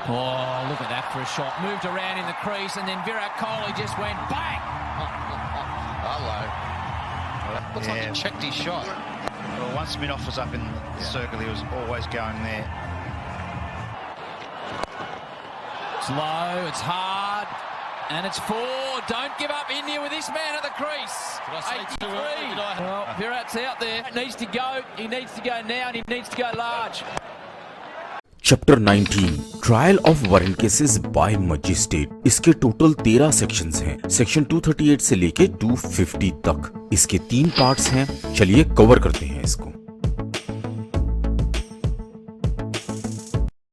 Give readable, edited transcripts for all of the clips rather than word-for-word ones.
Oh, look at that for a shot. Moved around in the crease and then Virat Kohli just went bang. Hello. Looks like he checked his shot. Well, once Minoff was up in the circle, he was always going there. It's low, it's hard, and it's four. Don't give up India with this man at the crease. Did I say it's too early? 83. Well, Virat's out there. Needs to go. He needs to go now, and he needs to go large. Chapter 19 trial of warrant cases bye magistrate. इसके total 13 sections हैं, section 238 से लेके 250 तक। इसके 3 parts हैं, चलिए cover करते हैं इसको।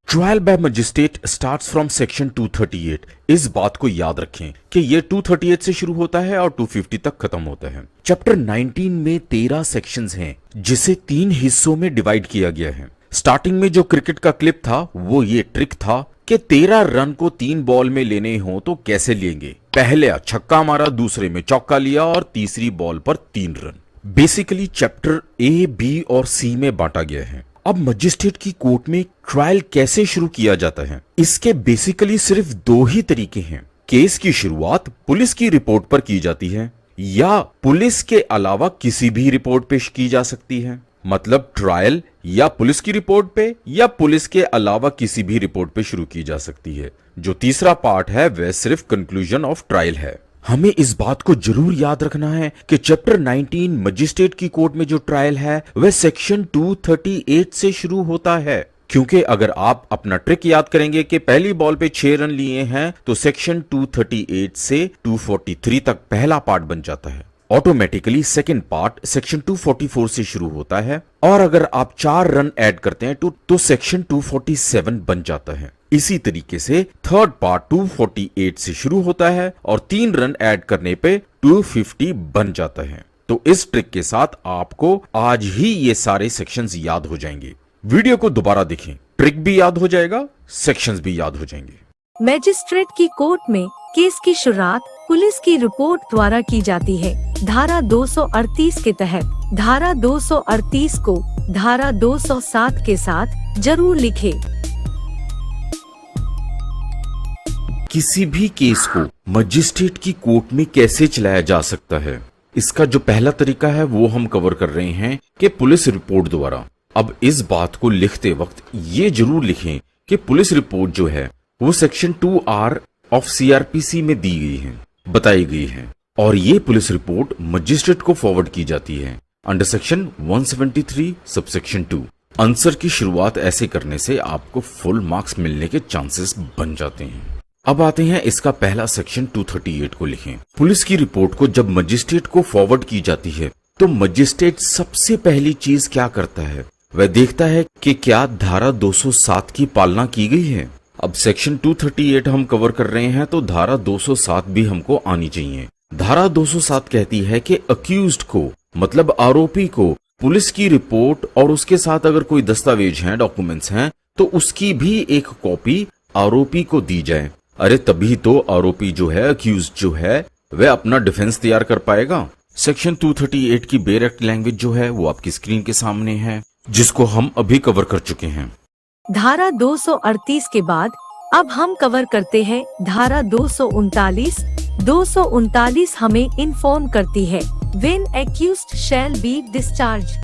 Trial by magistrate starts from section 238। इस बात को याद रखें कि ये 238 से शुरू होता है और 250 तक खत्म होता है। चैप्टर 19 में 13 सेक्शंस हैं, जिसे 3 हिस्सों में डिवाइड किया गया है। स्टार्टिंग में जो क्रिकेट का क्लिप था वो ये ट्रिक था कि 13 रन को 3 बॉल में लेने हो तो कैसे लेंगे। पहले छक्का मारा, दूसरे में चौका लिया और तीसरी बॉल पर 3 रन। बेसिकली चैप्टर ए, बी और सी में बांटा गया है। अब मजिस्ट्रेट की कोर्ट में ट्रायल कैसे शुरू किया जाता है, इसके बेसिकली सिर्फ 2 ही तरीके हैं। केस की शुरुआत पुलिस की रिपोर्ट पर की जाती है या पुलिस के अलावा किसी भी रिपोर्ट पेश की जा सकती है। मतलब ट्रायल या पुलिस की रिपोर्ट पे या पुलिस के अलावा किसी भी रिपोर्ट पे शुरू की जा सकती है। जो तीसरा पार्ट है वह सिर्फ कंक्लूजन ऑफ ट्रायल है। हमें इस बात को जरूर याद रखना है कि चैप्टर 19 मजिस्ट्रेट की कोर्ट में जो ट्रायल है वह सेक्शन 238 से शुरू होता है। क्योंकि अगर आप अपना ट्रिक याद करेंगे कि पहली बॉल पे 6 रन लिए हैं तो सेक्शन 238 से 243 तक पहला पार्ट बन जाता है। ऑटोमेटिकली सेकंड पार्ट सेक्शन 244 से शुरू होता है और अगर आप 4 रन ऐड करते हैं तो सेक्शन 247 बन जाता है। इसी तरीके से थर्ड पार्ट 248 से शुरू होता है और 3 रन ऐड करने पे 250 बन जाता है। तो इस ट्रिक के साथ आपको आज ही ये सारे सेक्शंस याद हो जाएंगे। वीडियो को दोबारा देखें, ट्रिक भी याद हो जाएगा, सेक्शंस भी याद हो जाएंगे। मैजिस्ट्रेट की कोर्ट में केस की शुरुआत पुलिस की रिपोर्ट द्वारा की जाती है। धारा 238 के तहत धारा 238 को धारा 207 के साथ जरूर लिखें। किसी भी केस को मजिस्ट्रेट की कोर्ट में कैसे चलाया जा सकता है, इसका जो पहला तरीका है वो हम कवर कर रहे हैं कि पुलिस रिपोर्ट द्वारा। अब इस बात को लिखते वक्त ये जरूर लिखें कि पुलिस रिपोर्ट जो है वो सेक्शन 2R ऑफ CRPC में दी गई है, बताई गई है और ये पुलिस रिपोर्ट मजिस्ट्रेट को फॉरवर्ड की जाती है अंडर सेक्शन 173 सबसेक्शन 2। आंसर की शुरुआत ऐसे करने से आपको फुल मार्क्स मिलने के चांसेस बन जाते हैं। अब आते हैं इसका पहला सेक्शन 238 को लिखें। पुलिस की रिपोर्ट को जब मजिस्ट्रेट को फॉरवर्ड की जाती है तो मजिस्ट्रेट सबसे पहली चीज क्या करता है, वह देखता है कि क्या धारा 207 की पालना की गई है। अब सेक्शन 238 हम कवर कर रहे हैं तो धारा 207 भी हमको आनी चाहिए। धारा 207 कहती है कि अक्यूज्ड को मतलब आरोपी को पुलिस की रिपोर्ट और उसके साथ अगर कोई दस्तावेज हैं, डॉक्यूमेंट्स हैं तो उसकी भी एक कॉपी आरोपी को दी जाए। अरे तभी तो आरोपी जो है, अक्यूज्ड जो है, वह अपना डिफेंस तैयार कर पाएगा। सेक्शन 238 की डायरेक्ट लैंग्वेज जो है वो आपकी स्क्रीन के सामने है, जिसको हम अभी कवर कर चुके हैं। धारा 238 के बाद अब हम कवर करते हैं धारा 239। 239 हमें इन्फॉर्म करती है when accused shall be discharge.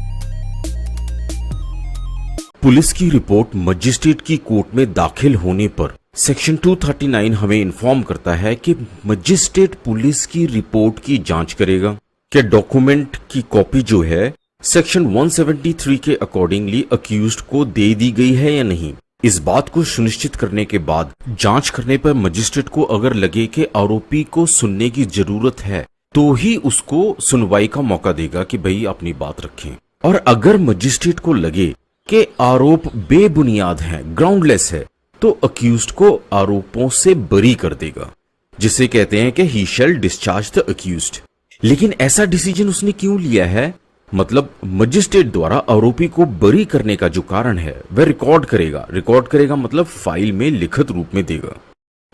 Police की रिपोर्ट मजिस्ट्रेट की कोर्ट में दाखिल होने पर सेक्शन 239 हमें इन्फॉर्म करता है कि मजिस्ट्रेट पुलिस की रिपोर्ट की जांच करेगा कि डॉक्यूमेंट की कॉपी जो है सेक्शन 173 के अकॉर्डिंगली अक्यूज्ड को दे दी गई है या नहीं। इस बात को सुनिश्चित करने के बाद जांच करने पर मजिस्ट्रेट को अगर लगे कि आरोपी को सुनने की जरूरत है तो ही उसको सुनवाई का मौका देगा कि भाई अपनी बात रखें। और अगर मजिस्ट्रेट को लगे कि आरोप बेबुनियाद है, ग्राउंडलेस है, तो अक्यूज्ड को आरोपों से बरी कर देगा, जिसे कहते हैं कि ही शैल डिस्चार्ज द अक्यूज्ड। लेकिन ऐसा डिसीजन उसने क्यों लिया है, मतलब मजिस्ट्रेट द्वारा आरोपी को बरी करने का जो कारण है वह रिकॉर्ड करेगा मतलब फाइल में लिखित रूप में देगा।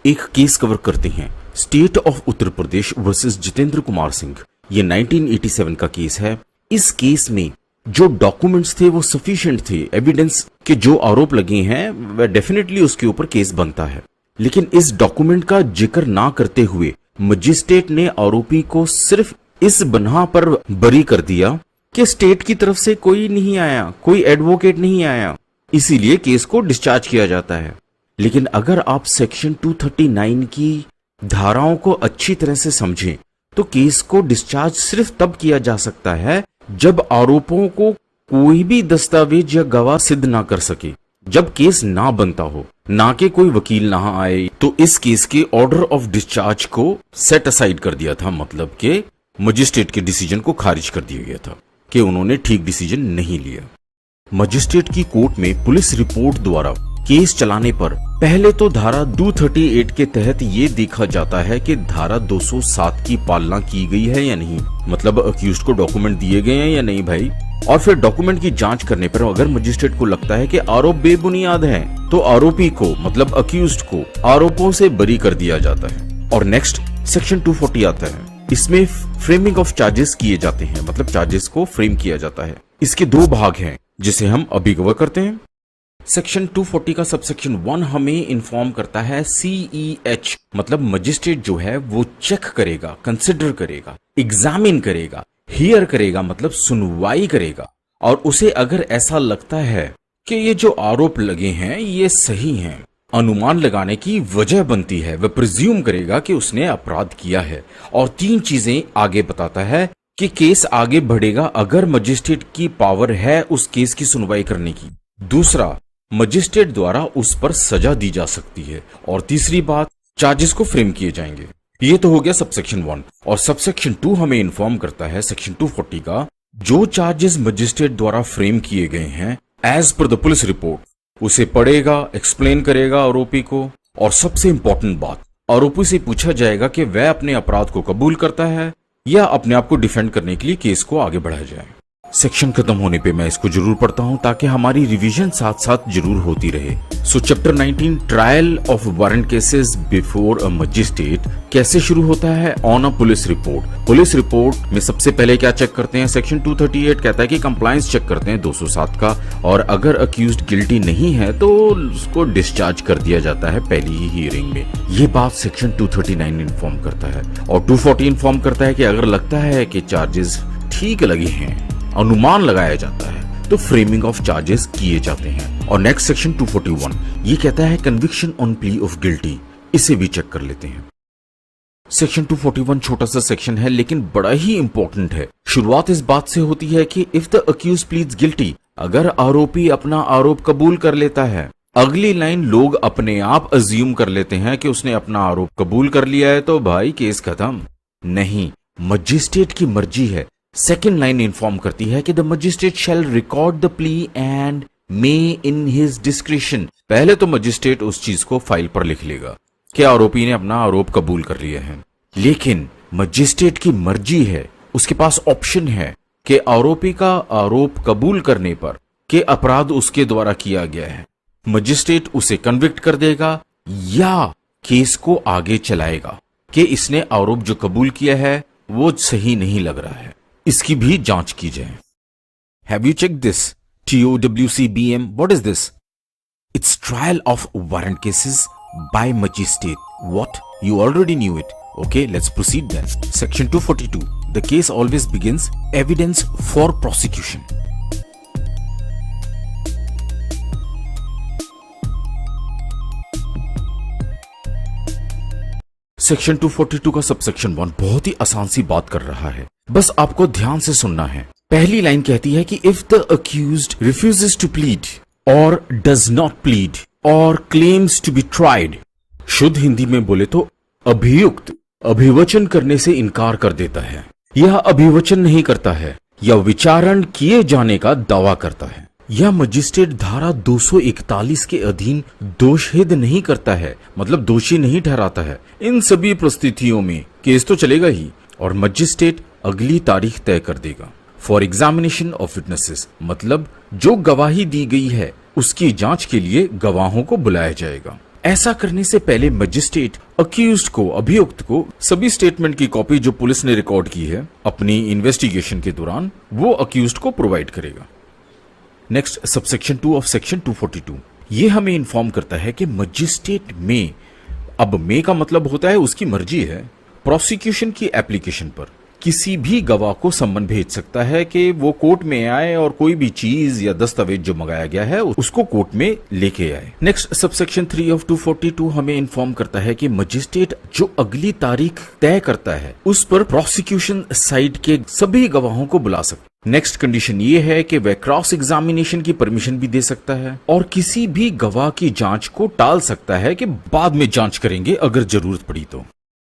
एक केस कवर करते हैं, state of Uttar Pradesh versus Jitendra Kumar Singh. ये 1987 का केस है। इस केस में जो डॉक्यूमेंट्स थे वो सफिशिएंट थे, एविडेंस कि जो आरोप लगे हैं वह डेफिनेटली उसके ऊपर केस बनता है। लेकिन इस डॉक्यूमेंट का जिक्र ना करते हुए मजिस्ट्रेट ने आरोपी को सिर्फ इस बना पर बरी कर दिया कि स्टेट की तरफ से कोई नहीं आया, कोई एडवोकेट नहीं आया, इसीलिए केस को डिस्चार्ज किया जाता है। लेकिन अगर आप सेक्शन 239 की धाराओं को अच्छी तरह से समझें तो केस को डिस्चार्ज सिर्फ तब किया जा सकता है जब आरोपों को कोई भी दस्तावेज या गवाह सिद्ध ना कर सके, जब केस ना बनता हो, ना कि कोई वकील ना आए। तो इस केस के ऑर्डर ऑफ डिस्चार्ज को सेट असाइड कर दिया था, मतलब कि मजिस्ट्रेट के डिसीजन को खारिज कर दिया गया था कि उन्होंने ठीक डिसीजन नहीं लिया। मजिस्ट्रेट की कोर्ट में पुलिस रिपोर्ट द्वारा केस चलाने पर पहले तो धारा 238 के तहत ये देखा जाता है कि धारा 207 की पालना की गई है या नहीं, मतलब अक्यूज्ड को डॉक्यूमेंट दिए गए हैं या नहीं भाई। और फिर डॉक्यूमेंट की जांच करने पर अगर मजिस्ट्रेट को लगता है कि आरोप बेबुनियाद हैं, तो आरोपी को मतलब अक्यूज्ड को आरोपों से बरी कर दिया जाता है। और नेक्स्ट सेक्शन 240 आता है। इसमें फ्रेमिंग ऑफ चार्जेस किए जाते हैं, मतलब चार्जेस को फ्रेम किया जाता है। इसके दो भाग हैं जिसे हम अभी कवर करते हैं। सेक्शन 240 का सबसेक्शन 1 हमें इन्फॉर्म करता है CEH, मतलब मजिस्ट्रेट जो है वो चेक करेगा, कंसिडर करेगा, एग्जामिन करेगा, हियर करेगा मतलब सुनवाई करेगा, और उसे अगर ऐसा लगता है कि ये जो आरोप लगे हैं ये सही हैं, अनुमान लगाने की वजह बनती है, वह प्रिज्यूम करेगा कि उसने अपराध किया है। और 3 चीजें आगे बताता है कि केस आगे बढ़ेगा अगर मजिस्ट्रेट की पावर है उस केस की सुनवाई करने की। दूसरा, मजिस्ट्रेट द्वारा उस पर सजा दी जा सकती है। और तीसरी बात, चार्जेस को फ्रेम किए जाएंगे। ये तो हो गया सबसेक्शन 1। और सबसेक्शन 2 हमें इन्फॉर्म करता है सेक्शन 240 का, जो चार्जेस मजिस्ट्रेट द्वारा फ्रेम किए गए हैं as per the police report, उसे पढ़ेगा, एक्सप्लेन करेगा आरोपी को। और सबसे इंपॉर्टेंट बात, आरोपी से पूछा जाएगा कि वह अपने अपराध को कबूल करता है या अपने आप को डिफेंड करने के लिए केस को आगे बढ़ाया जाए। सेक्शन खत्म होने पे मैं इसको जरूर पढ़ता हूं ताकि हमारी रिवीजन साथ साथ जरूर होती रहे। सो chapter 19 trial of warrant cases before a magistrate कैसे शुरू होता है? On a police report. Police report में सबसे पहले क्या चेक करते हैं? सेक्शन 238 कहता है कि कंप्लायंस चेक करते हैं 207 का, और अगर अक्यूज्ड गिल्टी नहीं है तो उसको डिस्चार्ज कर दिया जाता है पहली ही हियरिंग में। ये बात सेक्शन 239 इन्फॉर्म करता है। और 240 इन्फॉर्म करता है कि अगर लगता है कि चार्जेस ठीक लगे हैं, अनुमान लगाया जाता है, तो फ्रेमिंग ऑफ चार्जेस किए जाते हैं। और नेक्स्ट सेक्शन 241 ये कहता है conviction on plea of guilty, इसे भी चेक कर लेते हैं। सेक्शन 241 छोटा सा सेक्शन है लेकिन बड़ा ही इंपॉर्टेंट है। शुरुआत इस बात से होती है कि if the accused pleads guilty, अगर आरोपी अपना आरोप कबूल कर लेता है। अगली लाइन लोग अपने आप अज्यूम कर लेते हैं कि उसने अपना आरोप कबूल कर लिया है तो भाई केस खत्म। नहीं, मजिस्ट्रेट की मर्जी है। सेकेंड लाइन इन्फॉर्म करती है कि the magistrate shall record the plea and may in his discretion. पहले तो मजिस्ट्रेट उस चीज को फाइल पर लिख लेगा कि आरोपी ने अपना आरोप कबूल कर लिया है, लेकिन मजिस्ट्रेट की मर्जी है, उसके पास ऑप्शन है कि आरोपी का आरोप कबूल करने पर कि अपराध उसके द्वारा किया गया है, मजिस्ट्रेट उसे कन्विक्ट कर देगा या केस को आगे चलाएगा कि इसने आरोप जो कबूल किया है वो सही नहीं लग रहा है, इसकी भी जांच की जाए। Have you checked this? TOWCBM, what is this? It's trial of warrant cases by magistrate. What? You already knew it. Okay, let's proceed then. Section 242. The case always begins evidence for prosecution. Section 242 का subsection 1 बहुत ही आसान सी बात कर रहा है, बस आपको ध्यान से सुनना है। पहली लाइन कहती है कि if the accused refuses to plead or does not plead or claims to be tried, शुद्ध हिंदी में बोले तो अभियुक्त अभिवचन करने से इनकार कर देता है, यह अभिवचन नहीं करता है या विचारण किए जाने का दावा करता है, या मजिस्ट्रेट धारा 241 के अधीन दोषहित नहीं करता है, मतलब दोषी नहीं ठहराता है, इन सभी परिस्थितियों में केस तो चलेगा ही और मजिस्ट्रेट अगली तारीख तय कर देगा फॉर एग्जामिनेशन ऑफ विटनेसेस, मतलब जो गवाही दी गई है उसकी जांच के लिए गवाहों को बुलाया जाएगा। ऐसा करने से पहले मजिस्ट्रेट अक्यूज्ड को, अभियुक्त को सभी स्टेटमेंट की कॉपी जो पुलिस ने रिकॉर्ड की है अपनी इन्वेस्टिगेशन के दौरान वो अक्यूज्ड को प्रोवाइड करेगा। नेक्स्ट सबसेक्शन 2 ऑफ सेक्शन 242, ये हमें इन्फॉर्म करता है कि मजिस्ट्रेट में, अब में का मतलब होता है उसकी मर्जी है, प्रोसिक्यूशन की एप्लीकेशन पर किसी भी गवाह को सम्मन भेज सकता है कि वो कोर्ट में आए और कोई भी चीज या दस्तावेज जो मंगाया गया है उसको कोर्ट में लेके आए। नेक्स्ट सबसेक्शन 3 ऑफ 242 हमें इन्फॉर्म करता है कि मजिस्ट्रेट जो अगली तारीख तय करता है उस पर प्रोसिक्यूशन साइड के सभी गवाहों को बुला सकता है। नेक्स्ट कंडीशन ये है कि वह क्रॉस एग्जामिनेशन की परमिशन भी दे सकता है और किसी भी गवाह की जांच को टाल सकता है कि बाद में जांच करेंगे अगर जरूरत पड़ी तो।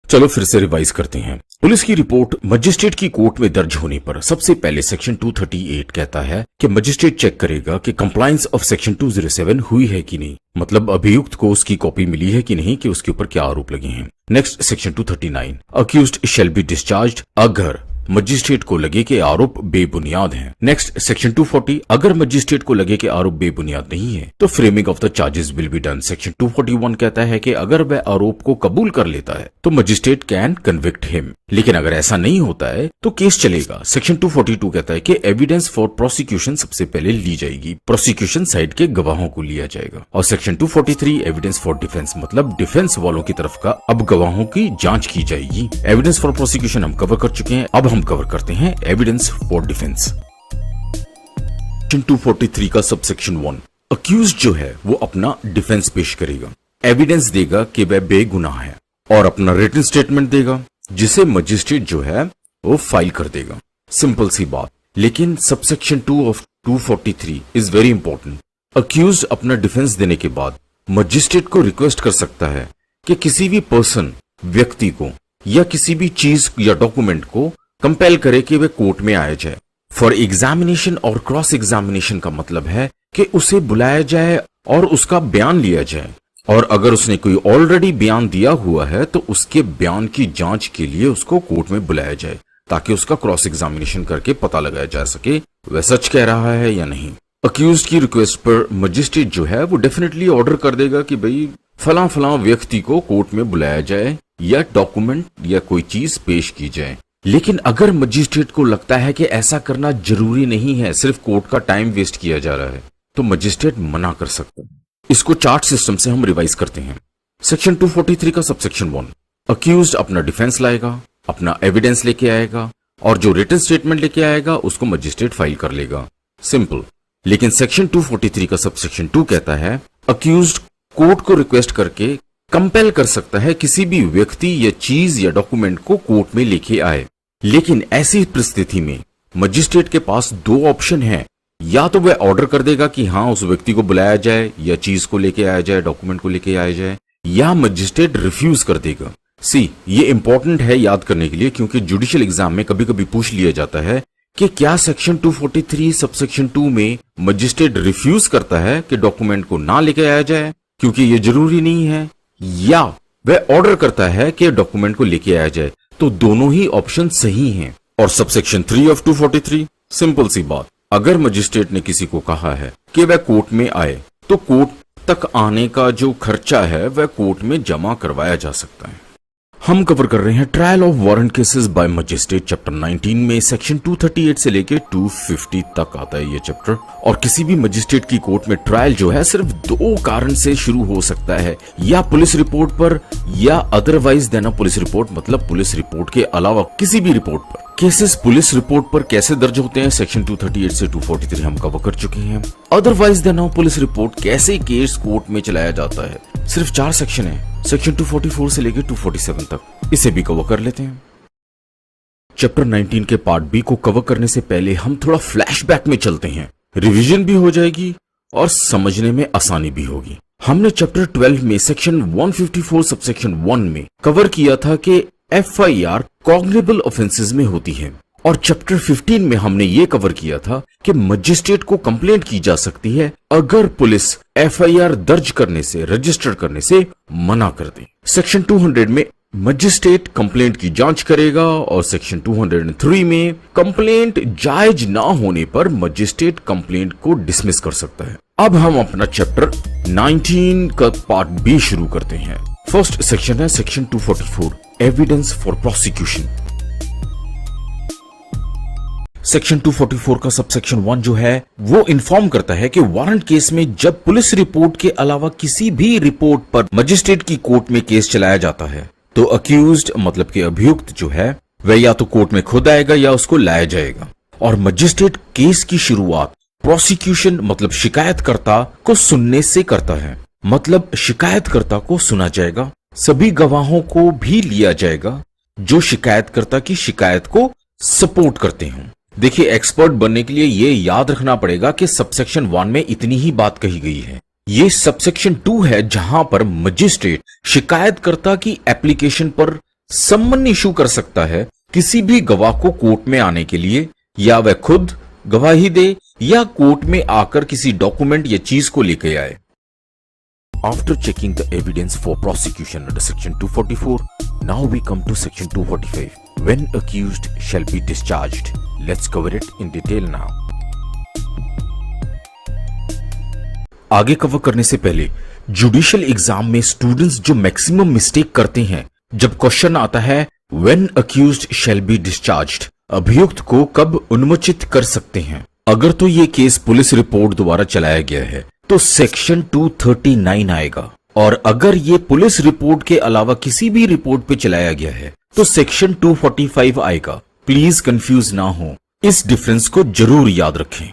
चलो फिर से रिवाइज करते हैं। पुलिस की रिपोर्ट मजिस्ट्रेट की कोर्ट में दर्ज होने पर सबसे पहले सेक्शन 238 कहता है कि मजिस्ट्रेट चेक करेगा कि कंप्लायंस ऑफ सेक्शन 207 हुई है कि नहीं, मतलब अभियुक्त को उसकी कॉपी मिली है कि नहीं कि उसके ऊपर क्या आरोप लगे हैं। Next section 239, accused shall be discharged अगर मजिस्ट्रेट को लगे कि आरोप बेबुनियाद हैं। नेक्स्ट सेक्शन 240, अगर मजिस्ट्रेट को लगे कि आरोप बेबुनियाद नहीं है तो framing of the charges will be done. Section 241 कहता है कि अगर वह आरोप को कबूल कर लेता है तो मजिस्ट्रेट कैन कन्विक्ट हिम, लेकिन अगर ऐसा नहीं होता है तो केस चलेगा। सेक्शन 242 कहता है कि एविडेंस फॉर प्रोसिक्यूशन सबसे पहले ली जाएगी, प्रोसिक्यूशन साइड के गवाहों को लिया जाएगा। और सेक्शन 243 एविडेंस फॉर डिफेंस, मतलब डिफेंस वालों की तरफ का अब गवाहों की जांच की जाएगी। एविडेंस फॉर प्रोसिक्यूशन हम कवर कर चुके हैं, अब हम कवर करते हैं एविडेंस फॉर डिफेंस। सेक्शन 243 का सबसेक्शन 1, अक्यूज्ड जो है वो अपना डिफेंस पेश करेगा, एविडेंस देगा कि वह बेगुनाह है और अपना रिटन स्टेटमेंट देगा जिसे मजिस्ट्रेट जो है वो फाइल कर देगा। सिंपल सी बात। लेकिन subsection 2 of 243 is very important. Accused अपना डिफेंस देने के बाद मजिस्ट्रेट को रिक्वेस्ट कर सकता है कि किसी भी पर्सन, व्यक्ति को या किसी भी चीज या डॉक्यूमेंट को कंपेल करे कि वह कोर्ट में आया जाए। फॉर एग्जामिनेशन और क्रॉस एग्जामिनेशन का मतलब है कि उसे बुलाया जाए और उसका बयान लिया जाए, और अगर उसने कोई ऑलरेडी बयान दिया हुआ है तो उसके बयान की जांच के लिए उसको कोर्ट में बुलाया जाए ताकि उसका क्रॉस एग्जामिनेशन करके पता लगाया जा सके वह सच कह रहा है या नहीं। अक्यूज्ड की रिक्वेस्ट पर मजिस्ट्रेट जो है वो डेफिनेटली ऑर्डर कर देगा कि भाई फलां फलां व्यक्ति को कोर्ट में बुलाया जाए या डॉक्यूमेंट या कोई चीज पेश की जाए। लेकिन अगर मजिस्ट्रेट को लगता है कि ऐसा करना जरूरी नहीं है, सिर्फ कोर्ट का टाइम वेस्ट किया जा रहा है, तो मजिस्ट्रेट मना कर सकता है। इसको चार्ट सिस्टम से हम रिवाइज करते हैं। सेक्शन 243 का सबसेक्शन 1, अक्यूज्ड अपना डिफेंस लाएगा, अपना एविडेंस लेके आएगा और जो रिटन स्टेटमेंट लेके आएगा उसको मजिस्ट्रेट फाइल कर लेगा। सिंपल। लेकिन सेक्शन 243 का सबसेक्शन 2 कहता है अक्यूज्ड कोर्ट को रिक्वेस्ट करके कंपेल कर सकता है किसी भी व्यक्ति या चीज या डॉक्यूमेंट को कोर्ट में लेके आए। लेकिन ऐसी परिस्थिति में मजिस्ट्रेट के पास दो ऑप्शन हैं, या तो वह ऑर्डर कर देगा कि हाँ उस व्यक्ति को बुलाया जाए या चीज को लेके आया जाए, डॉक्यूमेंट को लेके आया जाए, या मजिस्ट्रेट रिफ्यूज कर देगा। सी, ये इंपॉर्टेंट है याद करने के लिए क्योंकि जुडिशियल एग्जाम में कभी कभी पूछ लिया जाता है कि क्या सेक्शन 243 सबसेक्शन 2 में मजिस्ट्रेट रिफ्यूज करता है कि डॉक्यूमेंट को ना लेके आया जाए क्योंकि ये जरूरी नहीं है, या वह ऑर्डर करता है कि डॉक्यूमेंट को लेके आया जाए। तो दोनों ही ऑप्शन सही हैं। और सबसेक्शन 3 ऑफ 243, सिंपल सी बात, अगर मजिस्ट्रेट ने किसी को कहा है कि वह कोर्ट में आए तो कोर्ट तक आने का जो खर्चा है वह कोर्ट में जमा करवाया जा सकता है। हम कवर कर रहे हैं trial of warrant cases bye magistrate chapter 19 में सेक्शन 238 से लेके 250 तक आता है ये चैप्टर। और किसी भी मजिस्ट्रेट की कोर्ट में ट्रायल जो है सिर्फ दो कारण से शुरू हो सकता है, या पुलिस रिपोर्ट पर या अदरवाइज देना पुलिस रिपोर्ट, मतलब पुलिस रिपोर्ट के अलावा किसी भी रिपोर्ट पर। केसेस पुलिस रिपोर्ट पर कैसे दर्ज होते हैं सेक्शन 238 से 243 हम कवर कर चुके हैं। अदरवाइज देना पुलिस रिपोर्ट कैसे केस कोर्ट में चलाया जाता है, सिर्फ 4 सेक्शन है, सेक्शन 244 से लेकर 247 तक, इसे भी कवर कर लेते हैं। चैप्टर 19 के पार्ट बी को कवर करने से पहले हम थोड़ा फ्लैशबैक में चलते हैं, रिवीजन भी हो जाएगी और समझने में आसानी भी होगी। हमने चैप्टर 12 में सेक्शन 154 सबसेक्शन 1 में कवर किया था कि FIR कॉग्निबल ऑफेंसेस में होती है, और चैप्टर 15 में हमने ये कवर किया था कि मजिस्ट्रेट को कंप्लेंट की जा सकती है अगर पुलिस FIR दर्ज करने से, रजिस्टर करने से मना कर दे। सेक्शन 200 में मजिस्ट्रेट कंप्लेंट की जांच करेगा और सेक्शन 203 में कंप्लेंट जायज ना होने पर मजिस्ट्रेट कंप्लेंट को डिसमिस कर सकता है। अब हम अपना चैप्टर 19 का पार्ट बी शुरू करते हैं। फर्स्ट सेक्शन है section 244, evidence for prosecution. Section 244 का सबसेक्शन 1 जो है वो इन्फॉर्म करता है कि वारंट केस में जब पुलिस रिपोर्ट के अलावा किसी भी रिपोर्ट पर मजिस्ट्रेट की कोर्ट में केस चलाया जाता है तो अक्यूज्ड मतलब कि अभियुक्त जो है वह या तो कोर्ट में खुद आएगा या उसको लाया जाएगा। और मजिस्ट्रेट केस की शुरुआत प्रोसिक्यूशन मतलब शिकायतकर्ता को सुनने से करता है। मतलब शिकायतकर्ता को सुना जाएगा, सभी गवाहों को भी लिया जाएगा जो शिकायतकर्ता की शिकायत को सपोर्ट करते हों। देखिए, एक्सपर्ट बनने के लिए ये याद रखना पड़ेगा कि सबसेक्शन 1 में इतनी ही बात कही गई है। ये सबसेक्शन 2 है जहां पर मजिस्ट्रेट शिकायतकर्ता की एप्लीकेशन पर सम्मन इशू कर सकता है किसी भी गवाह को कोर्ट में आने के लिए, या वह खुद गवाही दे या कोर्ट में आकर किसी डॉक्यूमेंट या चीज को लेके आए। After checking the evidence for prosecution under section 244, now we come to section 245. When accused shall be discharged. Let's cover it in detail now. आगे कवर करने से पहले जुडिशियल एग्जाम में स्टूडेंट्स जो मैक्सिमम मिस्टेक करते हैं, जब क्वेश्चन आता है When accused shall be discharged, अभियुक्त को कब उन्मोचित कर सकते हैं, अगर तो ये केस पुलिस रिपोर्ट द्वारा चलाया गया है तो सेक्शन 239 आएगा, और अगर ये पुलिस रिपोर्ट के अलावा किसी भी रिपोर्ट पे चलाया गया है तो सेक्शन 245 आएगा। प्लीज कंफ्यूज ना हो, इस डिफरेंस को जरूर याद रखें।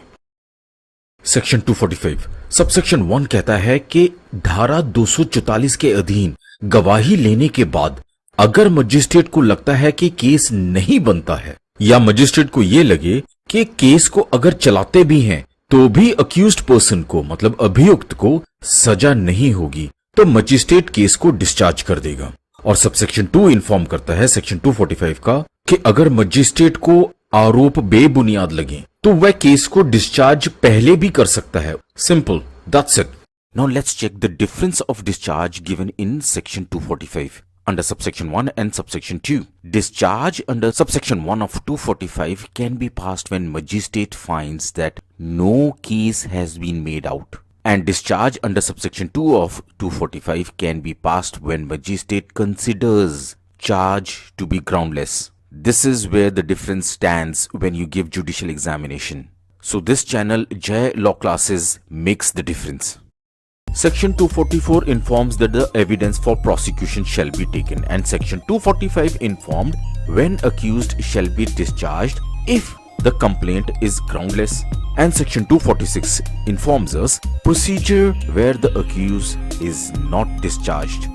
सेक्शन 245 सबसेक्शन 1 कहता है कि धारा 244 के अधीन गवाही लेने के बाद अगर मजिस्ट्रेट को लगता है कि केस नहीं बनता है या मजिस्ट्रेट को यह लगे कि केस को अगर चलाते भी हैं तो भी अक्यूज्ड पर्सन को मतलब अभियुक्त को सजा नहीं होगी तो मजिस्ट्रेट केस को डिस्चार्ज कर देगा। और सबसेक्शन 2 इन्फॉर्म करता है सेक्शन 245 का कि अगर मजिस्ट्रेट को आरोप बेबुनियाद लगे तो वह केस को डिस्चार्ज पहले भी कर सकता है। Simple, that's it. Now let's check the difference of discharge given in section 245 under subsection 1 and subsection 2. Discharge under subsection 1 of 245 can be passed when magistrate finds that no case has been made out. And discharge under subsection 2 of 245 can be passed when magistrate considers charge to be groundless. This is where the difference stands when you give judicial examination. So this channel Jai Law Classes makes the difference. Section 244 informs that the evidence for prosecution shall be taken, and Section 245 informed when accused shall be discharged if the complaint is groundless, and Section 246 informs us procedure where the accused is not discharged.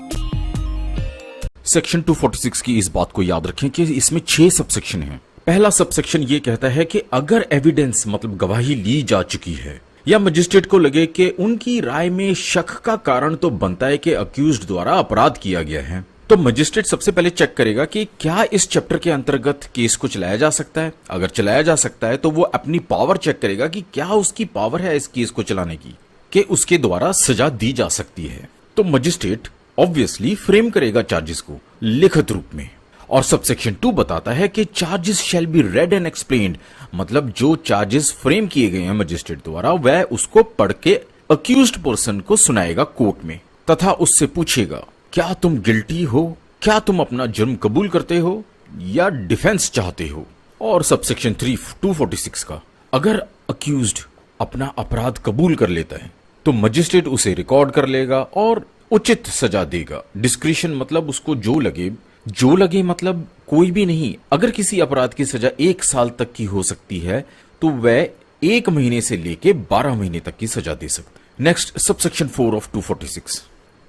Section 246 की इस बात को याद रखें कि इसमें 6 subsection हैं। पहला सबसेक्शन ये कहता है कि अगर एविडेंस मतलब गवाही ली जा चुकी है या मजिस्ट्रेट को लगे कि उनकी राय में शक का कारण तो बनता है कि अक्यूज्ड द्वारा अपराध किया गया है, तो मजिस्ट्रेट सबसे पहले चेक करेगा कि क्या इस चैप्टर के अंतर्गत केस को चलाया जा सकता है। अगर चलाया जा सकता है तो वो अपनी पावर चेक करेगा कि क्या उसकी पावर है इस केस को चलाने की, कि उसके द्वारा सजा दी जा सकती है। तो मजिस्ट्रेट ऑब्वियसली फ्रेम करेगा चार्जेस को लिखित रूप में। और सबसेक्शन 2 बताता है कि charges shall be red and explained, मतलब जो चार्जेस फ्रेम किए गए हैं मजिस्ट्रेट द्वारा वह उसको पढ़ के अक्यूज्ड पर्सन को सुनाएगा कोर्ट में, तथा उससे पूछेगा क्या तुम गिल्टी हो, क्या तुम अपना जुर्म कबूल करते हो या डिफेंस चाहते हो। और सबसेक्शन 3 246 का, अगर अक्यूज्ड अपना अपराध कबूल कर लेता है तो मजिस्ट्रेट उसे रिकॉर्ड कर लेगा और उचित सजा देगा। डिस्क्रिशन मतलब उसको जो लगे मतलब कोई भी नहीं। अगर किसी अपराध की सजा 1 साल तक की हो सकती है तो वह 1 महीने से लेके 12 महीने तक की सजा दे सकता है। नेक्स्ट सबसेक्शन 4 ऑफ 246,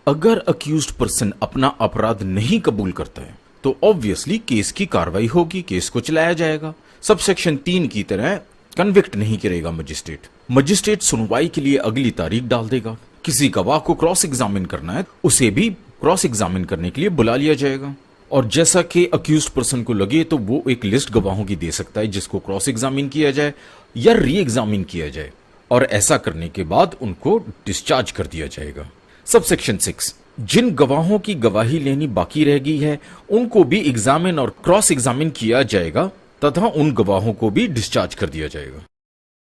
अगर अक्यूज्ड पर्सन अपना अपराध नहीं कबूल करता है तो ऑब्वियसली केस की कार्रवाई होगी, केस को चलाया जाएगा। सबसेक्शन 3 की तरह कन्विक्ट नहीं करेगा मजिस्ट्रेट सुनवाई के लिए अगली तारीख डाल देगा। किसी गवाह को क्रॉस एग्जामिन करना है उसे भी क्रॉस एग्जामिन करने के लिए बुला लिया जाएगा। और जैसा कि अक्यूज्ड पर्सन को लगे तो वो एक लिस्ट गवाहों की दे सकता है जिसको क्रॉस एग्जामिन किया जाए या री एग्जामिन किया जाए, और ऐसा करने के बाद उनको डिस्चार्ज कर दिया जाएगा। सबसेक्शन 6, जिन गवाहों की गवाही लेनी बाकी रह गई है उनको भी एग्जामिन और क्रॉस एग्जामिन किया जाएगा तथा उन गवाहों को भी डिस्चार्ज कर दिया जाएगा।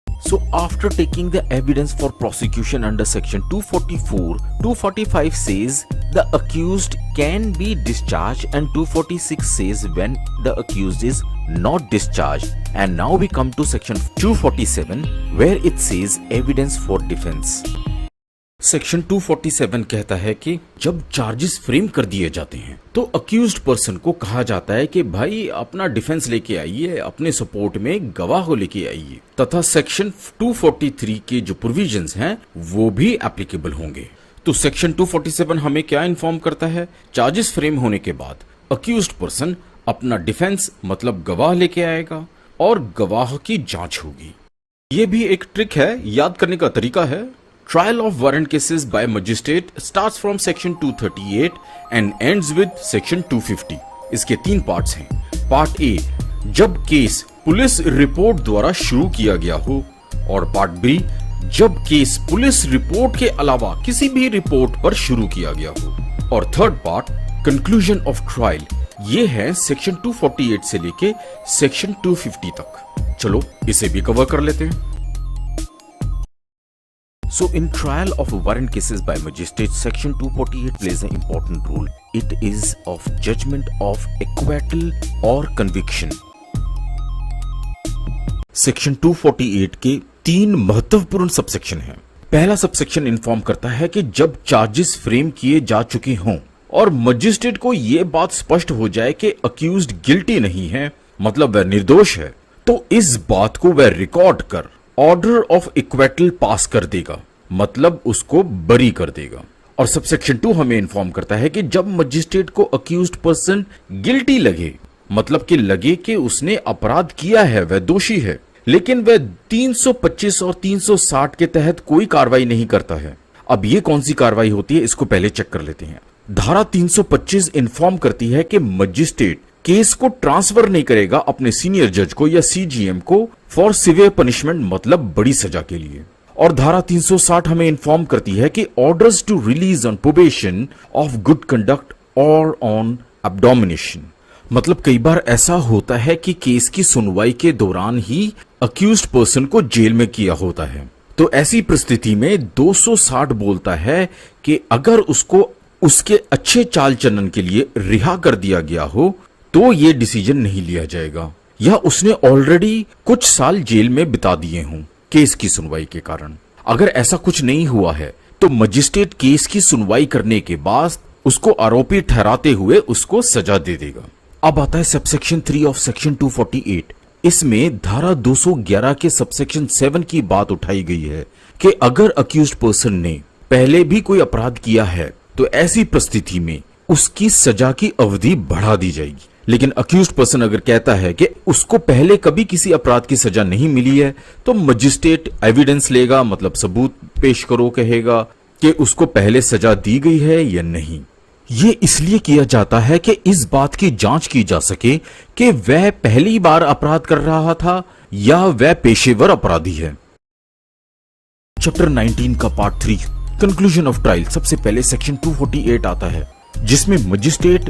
So after taking the evidence for prosecution under section 244, 245 says the accused can be discharged, and 246 says when the accused is not discharged. And now we come to section 247 where it says evidence for defense. Section 247 कहता है कि जब charges frame कर दिए जाते हैं तो accused person को कहा जाता है कि भाई अपना डिफेंस लेके आइए, अपने सपोर्ट में गवाह लेके आइए, तथा सेक्शन 243 के जो प्रोविजंस हैं वो भी एप्लीकेबल होंगे। तो सेक्शन 247 हमें क्या इन्फॉर्म करता है? चार्जेस फ्रेम होने के बाद अक्यूज्ड पर्सन अपना डिफेंस मतलब गवाह लेके आएगा और गवाह की जांच होगी। ये भी एक ट्रिक है, याद करने का तरीका है। Trial of warrant cases by magistrate starts from section 238 and ends with section 250. इसके 3 पार्ट्स हैं। पार्ट ए, जब केस पुलिस रिपोर्ट द्वारा शुरू किया गया हो, और पार्ट बी, जब केस पुलिस रिपोर्ट के अलावा किसी भी रिपोर्ट पर शुरू किया गया हो, और third part conclusion of trial, ये है सेक्शन 248 से लेके सेक्शन 250 तक। चलो इसे भी कवर कर लेते हैं। So in trial of warrant cases by magistrate, section 248 plays an important role. It is of judgment of acquittal or conviction. Section 248 के 3 महत्वपूर्ण सबसेक्शन हैं। पहला सबसेक्शन इन्फॉर्म करता है कि जब चार्जेस फ्रेम किए जा चुके हों और मजिस्ट्रेट को यह बात स्पष्ट हो जाए कि अक्यूज्ड गिल्टी नहीं है, मतलब वह निर्दोष है, तो इस बात को वह रिकॉर्ड कर ऑर्डर ऑफ इक्वेटल पास कर देगा, मतलब उसको बरी कर देगा। और सबसेक्शन 2 हमें इन्फॉर्म करता है कि जब मजिस्ट्रेट को अक्यूज्ड पर्सन गिल्टी लगे, मतलब कि लगे कि उसने अपराध किया है, वह दोषी है, लेकिन वह 325 और 360 के तहत कोई कार्रवाई नहीं करता है। अब ये कौन सी कार्रवाई होती है, इसको पहले चेक कर लेते हैं। धारा 325 इन्फॉर्म करती है कि मजिस्ट्रेट केस को ट्रांसफर नहीं करेगा अपने सीनियर जज को या सीजीएम को फॉर सिवियर पनिशमेंट, मतलब बड़ी सजा के लिए। और धारा 360 हमें इन्फॉर्म करती है कि orders to release on probation of good conduct or on admonition, मतलब कई बार ऐसा होता है कि केस की सुनवाई के दौरान ही अक्यूज्ड पर्सन को जेल में किया होता है। तो ऐसी परिस्थिति में 260 बोलता है कि अगर उसको उसके अच्छे चाल चलन के लिए रिहा कर दिया गया हो तो ये डिसीजन नहीं लिया जाएगा, या उसने ऑलरेडी कुछ साल जेल में बिता दिए हों केस की सुनवाई के कारण। अगर ऐसा कुछ नहीं हुआ है तो मजिस्ट्रेट केस की सुनवाई करने के बाद उसको आरोपी ठहराते हुए उसको सजा दे देगा। अब आता है सबसेक्शन 3 ऑफ सेक्शन 248। इसमें धारा 211 के सबसेक्शन 7 की बात उठाई गई है कि अगर अक्यूज्ड पर्सन ने पहले भी कोई अपराध किया है तो ऐसी परिस्थिति में उसकी सजा की अवधि बढ़ा दी जाएगी। लेकिन अक्यूज्ड पर्सन अगर कहता है कि उसको पहले कभी किसी अपराध की सजा नहीं मिली है तो मजिस्ट्रेट एविडेंस लेगा, मतलब सबूत पेश करो, कहेगा कि उसको पहले सजा दी गई है या नहीं। ये इसलिए किया जाता है कि इस बात की जांच की जा सके कि वह पहली बार अपराध कर रहा था या वह पेशेवर अपराधी है। चैप्टर 19 का पार्ट 3 कंक्लूजन ऑफ ट्रायल। सबसे पहले सेक्शन 248 आता है जिसमें मजिस्ट्रेट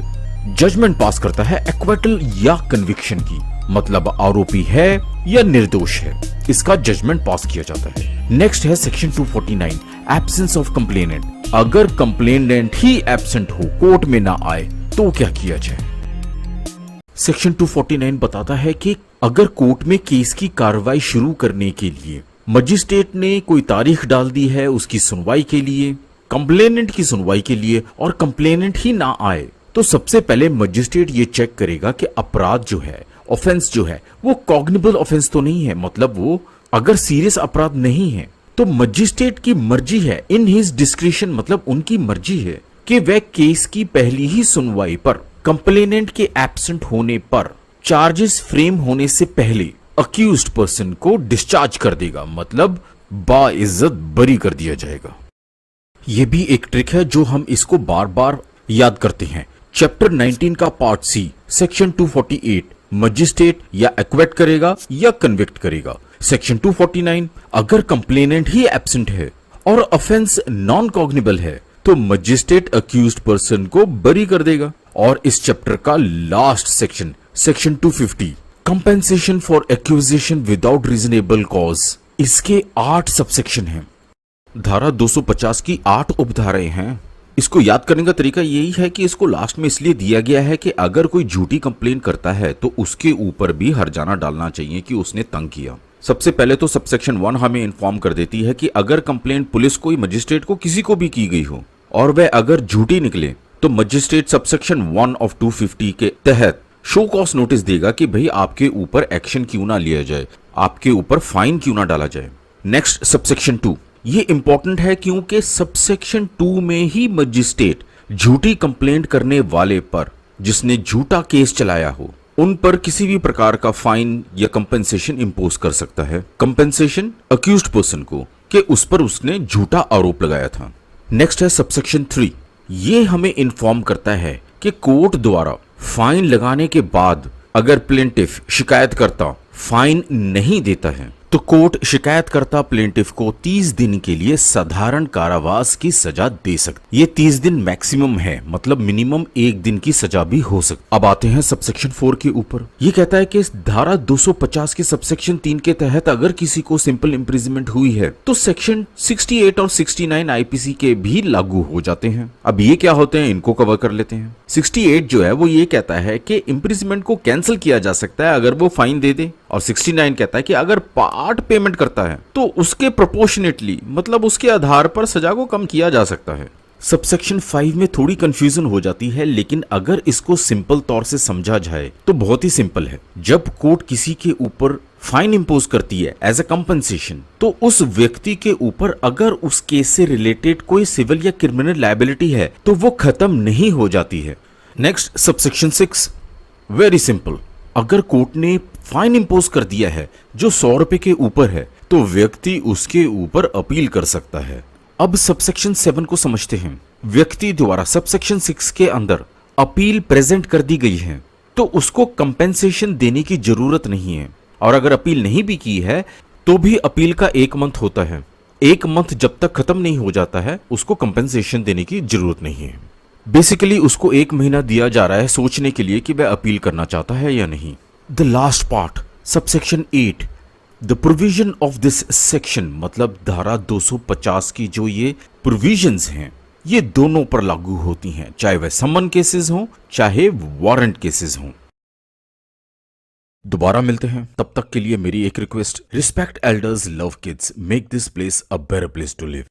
जजमेंट पास करता है एक्विटल या कन्विक्शन की, मतलब आरोपी है या निर्दोष है, इसका जजमेंट पास किया जाता है। नेक्स्ट है सेक्शन 249 एब्सेंस ऑफ कंप्लेनेंट। अगर कंप्लेनेंट ही एब्सेंट हो, कोर्ट में ना आए, तो क्या किया जाए। सेक्शन 249 बताता है कि अगर कोर्ट में केस की कार्रवाई शुरू करने के लिए मजिस्ट्रेट ने कोई तारीख डाल दी है उसकी सुनवाई के लिए, कंप्लेनेंट की सुनवाई के लिए, और कंप्लेनेंट ही ना आए, तो सबसे पहले मजिस्ट्रेट ये चेक करेगा कि अपराध जो है, ऑफेंस जो है, वो कॉग्निबल ऑफेंस तो नहीं है, मतलब वो अगर सीरियस अपराध नहीं है तो मजिस्ट्रेट की मर्जी है, इन हिज डिस्क्रिशन, मतलब उनकी मर्जी है कि वह केस की पहली ही सुनवाई पर कंप्लेनेंट के एब्सेंट होने पर चार्जेस फ्रेम होने से पहले अक्यूज्ड पर्सन को डिस्चार्ज कर देगा, मतलब बाइज्जत बरी कर दिया जाएगा। यह भी एक ट्रिक है जो हम इसको बार बार याद करते हैं। चैप्टर 19 का पार्ट सी सेक्शन 248 मजिस्ट्रेट या एक्विट करेगा या कन्विक्ट करेगा। सेक्शन 249 अगर कंप्लेनेंट ही एब्सेंट है और ऑफेंस नॉन कॉग्निबल है तो मजिस्ट्रेट अक्यूज्ड पर्सन को बरी कर देगा। और इस चैप्टर का last section section 250 compensation for accusation without reasonable cause, इसके 8 सबसेक्शन हैं। धारा 250 की 8 उपधाराएं हैं इसको याद करने का तरीका यही है कि इसको लास्ट में इसलिए दिया गया है कि अगर कोई झूठी कंप्लेन करता है तो उसके ऊपर भी हर्जाना डालना चाहिए कि उसने तंग किया। सबसे पहले तो सबसेक्शन 1 हमें इन्फॉर्म कर देती है कि अगर कंप्लेन पुलिस को, मजिस्ट्रेट को, किसी को भी की गई हो और वह अगर झूठी निकले तो मजिस्ट्रेट सबसेक्शन 1 ऑफ 250 के तहत शो कॉज नोटिस देगा कि भाई आपके ऊपर एक्शन क्यों ना लिया जाए, आपके ऊपर फाइन क्यों ना डाला जाए। नेक्स्ट सबसेक्शन 2, ये इंपॉर्टेंट है क्योंकि सबसेक्शन 2 में ही मजिस्ट्रेट झूठी कंप्लेंट करने वाले पर, जिसने झूठा केस चलाया हो, उन पर किसी भी प्रकार का फाइन या कंपेंसेशन इंपोज कर सकता है। कंपेंसेशन अक्यूज्ड पर्सन को कि उस पर उसने झूठा आरोप लगाया था। नेक्स्ट है सबसेक्शन 3, ये हमें इन्फॉर्म करता है कि कोर्ट द्वारा फाइन लगाने के बाद अगर प्लेंटिफ शिकायतकर्ता फाइन नहीं देता है तो कोर्ट शिकायतकर्ता प्लेंटिफ को 30 दिन के लिए साधारण कारावास की सजा दे सकती। ये 30 दिन मैक्सिमम है, मतलब मिनिमम 1 दिन की सजा भी हो सकती। अब आते हैं सबसेक्शन 4 के ऊपर। ये कहता है कि धारा 250 के सबसेक्शन 3 के तहत अगर किसी को सिंपल इम्प्रिजनमेंट हुई है तो सेक्शन 68 और 69 आईपीसी के भी लागू हो जाते हैं। अब ये क्या होते हैं, इनको कवर कर लेते हैं। 68 जो है वो ये कहता है कि इम्प्रिजनमेंट को कैंसिल किया जा सकता है अगर वो फाइन दे दे, और 69 कहता है कि अगर पार्ट पेमेंट करता है तो उसके प्रोपोर्शनेटली, मतलब उसके आधार पर सजा को कम किया जा सकता है। सबसेक्शन 5 में थोड़ी कंफ्यूजन हो जाती है, लेकिन अगर इसको सिंपल तौर से समझा जाए तो बहुत ही सिंपल है। जब कोर्ट किसी के ऊपर फाइन इंपोज करती है एज अ कंपनसेशन, तो उस व्यक्ति के ऊपर अगर उस केस से रिलेटेड कोई सिविल या क्रिमिनल लायबिलिटी है तो वो खत्म नहीं हो जाती है। Next subsection 6, very simple. अगर कोर्ट ने फाइन इंपोज कर दिया है जो 100 रुपए के ऊपर है तो व्यक्ति उसके ऊपर अपील कर सकता है। अब सबसेक्शन 7 को समझते हैं। व्यक्ति द्वारा सबसेक्शन 6 के अंदर अपील प्रेजेंट कर दी गई है तो उसको कंपेंसेशन देने की जरूरत नहीं है, और अगर अपील नहीं भी की है तो भी अपील का 1 मंथ होता है। 1 मंथ जब तक खत्म नहीं हो जाता है उसको कंपेंसेशन देने की जरूरत नहीं है। बेसिकली उसको 1 महीना दिया जा रहा है सोचने के लिए कि वह अपील करना चाहता है या नहीं। The last part, subsection 8, the provision of this section, मतलब धारा 250 की जो ये प्रोविजंस हैं ये दोनों पर लागू होती हैं, चाहे वह समन केसेस हों चाहे वारंट केसेस हों। दोबारा मिलते हैं, तब तक के लिए मेरी एक request, respect elders, love kids, make this place a better place to live.